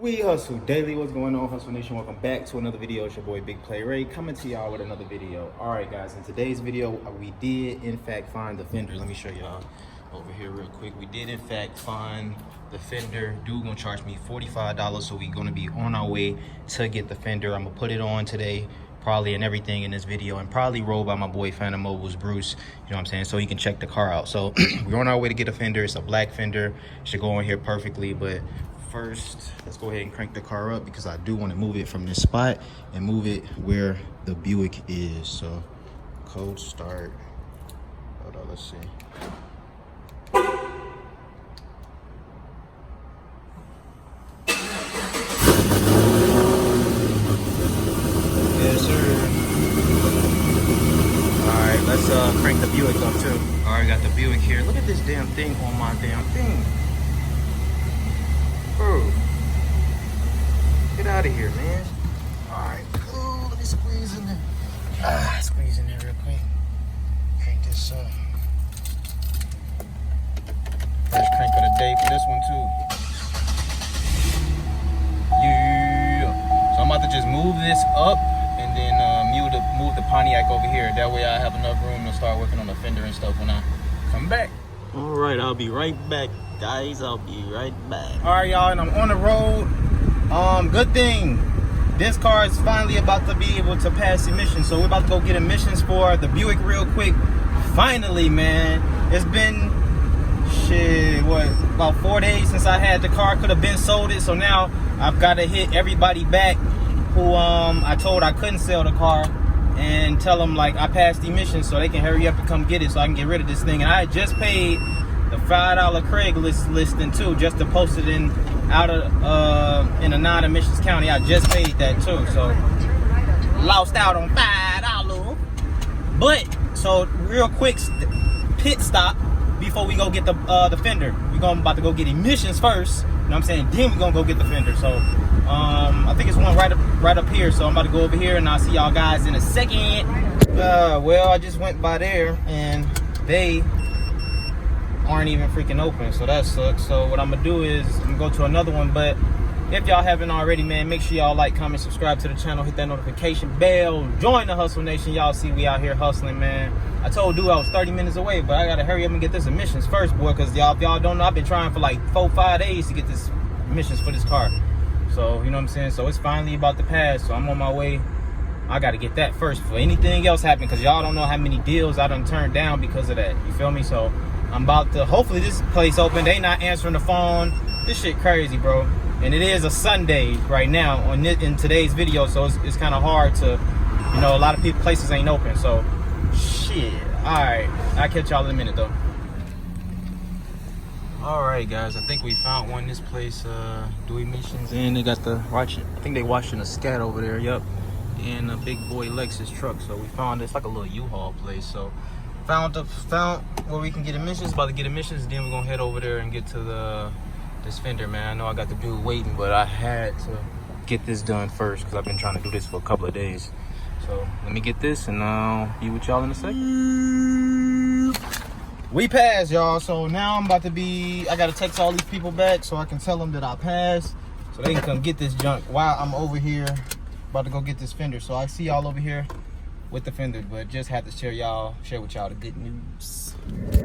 We Hustle Daily. What's going on, Hustle Nation? Welcome back to another video. It's your boy Big Play Ray coming to y'all with another video. All right, guys, in today's video, we did in fact find the Fender. Let me show y'all over here real quick. We did in fact find the Fender. Dude gonna charge me $45, so we gonna be on our way to get the Fender. I'm gonna put it on today, probably, and everything in this video, and probably roll by my boy Phantom Mobile's Bruce, you know what I'm saying, so he can check the car out. So we're on our way to get a Fender. It's a black Fender. Should go in here perfectly, but first, let's go ahead and crank the car up because I do want to move it from this spot and move it where the Buick is. So, cold start. Hold on, let's see. Yes, sir. All right, let's crank the Buick up too. All right, got the Buick here. Look at this damn thing on my damn thing. Bro, get out of here, man. All right, ooh, let me squeeze in there. Squeeze in there real quick. Crank this up. First crank of the day for this one too. Yeah. So I'm about to just move this up and then move the Pontiac over here. That way I have enough room to start working on the Fender and stuff when I come back. All right, I'll be right back, guys. I'll be right back. All right, y'all, and I'm on the road. Good thing this car is finally about to be able to pass emissions, so we're about to go get emissions for the Buick real quick. Finally, man. It's been about 4 days since I had the car. Could have been sold it, so now I've got to hit everybody back who I told I couldn't sell the car and tell them like I passed emissions so they can hurry up and come get it so I can get rid of this thing. And I just paid the $5 Craigslist listing too, just to post it in a non-emissions county. I just paid that too, so lost out on $5. But so real quick pit stop before we go get the Fender. We're about to go get emissions first. You know what I'm saying? Then we're gonna go get the Fender. So I think it's one right up here. So I'm about to go over here and I'll see y'all guys in a second. Well, I just went by there and they aren't even freaking open, so that sucks. So what I'm gonna do is I'm gonna go to another one. But if y'all haven't already, man, make sure y'all like, comment, subscribe to the channel, hit that notification bell, join the Hustle Nation. Y'all see we out here hustling, man. I told dude I was 30 minutes away, but I gotta hurry up and get this emissions first, boy, because y'all, if y'all don't know, I've been trying for like 4-5 days to get this emissions for this car. So you know what I'm saying, so it's finally about to pass, so I'm on my way. I gotta get that first before anything else happens, because y'all don't know how many deals I done turned down because of that, you feel me? So I'm about to, hopefully this place open. They not answering the phone. This shit crazy, bro. And it is a Sunday right now in today's video, so it's kind of hard to, you know, a lot of places ain't open. So shit. All right, I'll catch y'all in a minute though. All right, guys, I think we found one. This place do emissions, and they got I think they washing a scat over there. Yep. And a big boy Lexus truck. So we found it's like a little U-Haul place. So found where we can get emissions. About to get emissions, then we're gonna head over there and get to this Fender, man. I know I got the dude waiting, but I had to get this done first because I've been trying to do this for a couple of days. So let me get this and I'll be with y'all in a second. We passed, y'all. So now I'm about to I gotta text all these people back so I can tell them that I passed, so they can come get this junk while I'm over here about to go get this Fender. So I see y'all over here with the Fender, but just had to share with y'all the good news.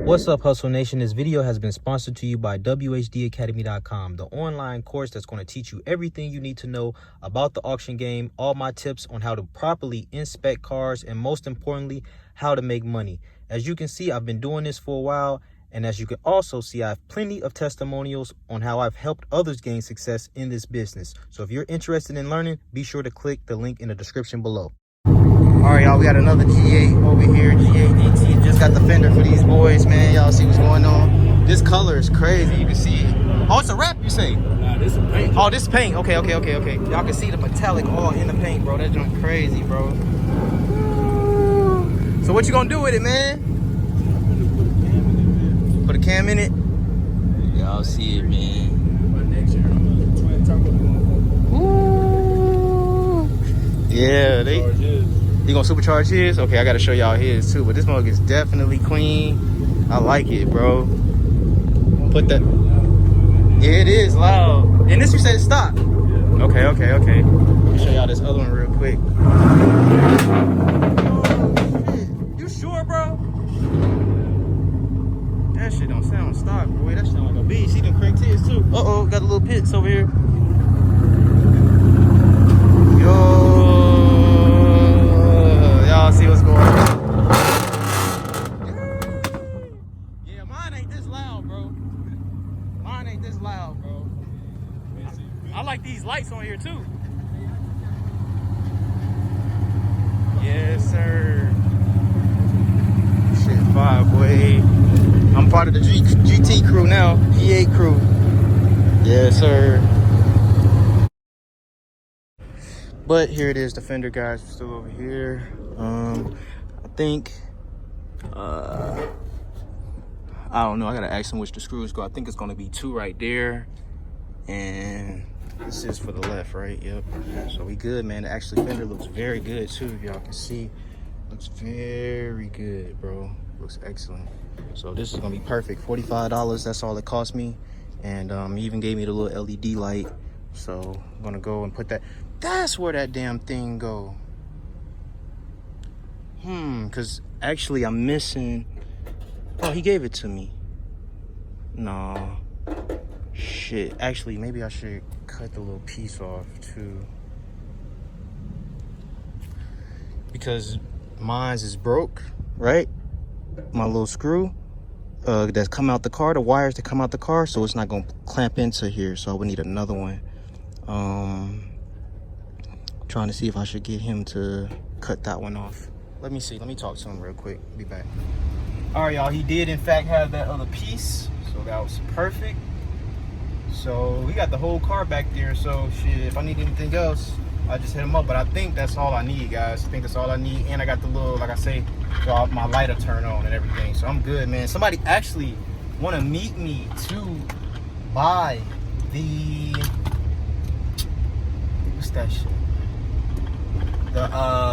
What's up, Hustle Nation? This video has been sponsored to you by whdacademy.com, the online course that's going to teach you everything you need to know about the auction game, all my tips on how to properly inspect cars, and most importantly, how to make money. As you can see, I've been doing this for a while, and as you can also see, I have plenty of testimonials on how I've helped others gain success in this business. So if you're interested in learning, be sure to click the link in the description below. All right, y'all, we got another G8 over here. G8 DT. Just got the Fender for these boys, man. Y'all see what's going on. This color is crazy. You can see it. Oh, it's a wrap, you say? Nah, this is paint. Oh, this is paint. Okay. Y'all can see the metallic all in the paint, bro. That joint crazy, bro. So what you gonna do with it, man? Put a cam in it? Y'all see it, man. Next year, I'm gonna try to Ooh. Yeah, You gonna supercharge his? Okay, I gotta show y'all his too. But this mug is definitely clean. I like it, bro. Put that. Yeah, it is loud. And this you said stop. Yeah. Okay. Let me show y'all this other one real quick. Oh, shit. You sure, bro? That shit don't sound stock, boy. That sound like a beast. See them cranked his too. Uh-oh, got a little pits over here. Yo, y'all see what's going on? Yeah, mine ain't this loud, bro. Mine ain't this loud, bro. I like these lights on here too. Yes, sir. Shit, 5, boy. I'm part of the GT crew now, G8 crew. Yes, sir. But here it is, the Fender guys are still over here. I think, I don't know. I gotta ask them which the screws go. I think it's gonna be 2 right there, and this is for the left, right? Yep. So we good, man. Actually, Fender looks very good too. If y'all can see, looks very good, bro. Looks excellent. So this is gonna be perfect. $45. That's all it cost me, and he even gave me the little LED light. So I'm gonna go and put that. That's where that damn thing go. Cause actually I'm missing. Oh, he gave it to me. No. Shit. Actually, maybe I should cut the little piece off too. Because mine's is broke, right? My little screw that's come out the car, the wires that come out the car, so it's not gonna clamp into here. So I would need another one. Trying to see if I should get him to cut that one off. Let me see. Let me talk to him real quick. Be back. All right, y'all. He did, in fact, have that other piece. So that was perfect. So we got the whole car back there. So shit, if I need anything else, I just hit him up. But I think that's all I need, guys. I think that's all I need. And I got the little, like I say, my lighter turn on and everything. So I'm good, man. Somebody actually want to meet me to buy the, what's that shit?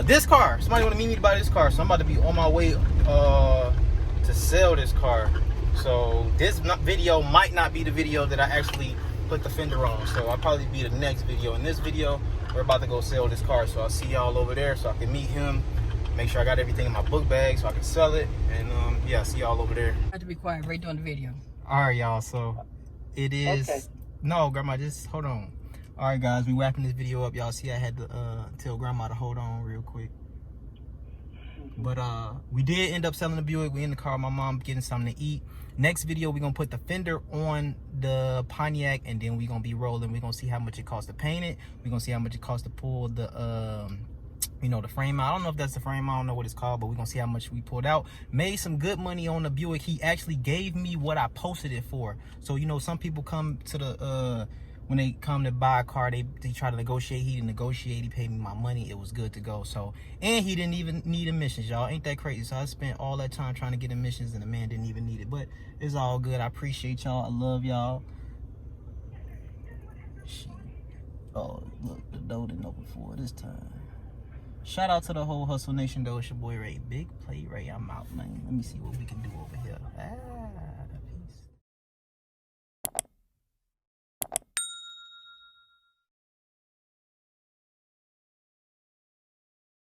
This car. Somebody want to meet me to buy this car, so I'm about to be on my way to sell this car. So this video might not be the video that I actually put the Fender on, so I'll probably be the next video. In this video, we're about to go sell this car, so I'll see y'all over there so I can meet him, make sure I got everything in my book bag so I can sell it, and yeah, see y'all over there. I have to be quiet right during the video. All right, y'all, so it is, okay. No, grandma, just hold on. All right, guys, we wrapping this video up. Y'all see I had to tell grandma to hold on real quick. But we did end up selling the Buick. We in the car, my mom getting something to eat. Next video, we're gonna put the Fender on the Pontiac, and then we're gonna be rolling. We're gonna see how much it costs to paint it. We're gonna see how much it costs to pull the you know, the frame out. I don't know if that's the frame, I don't know what it's called, but we're gonna see how much we pulled out. Made some good money on the Buick. He actually gave me what I posted it for. So, you know, some people come to the when they come to buy a car, they try to negotiate. He didn't negotiate. He paid me my money. It was good to go. So, and he didn't even need emissions, y'all. Ain't that crazy? So I spent all that time trying to get emissions, and the man didn't even need it. But it's all good. I appreciate y'all. I love y'all. Oh, look, the door didn't open for this time. Shout out to the whole Hustle Nation, though. It's your boy Ray. Big play Ray. I'm out, man. Let me see what we can do over here.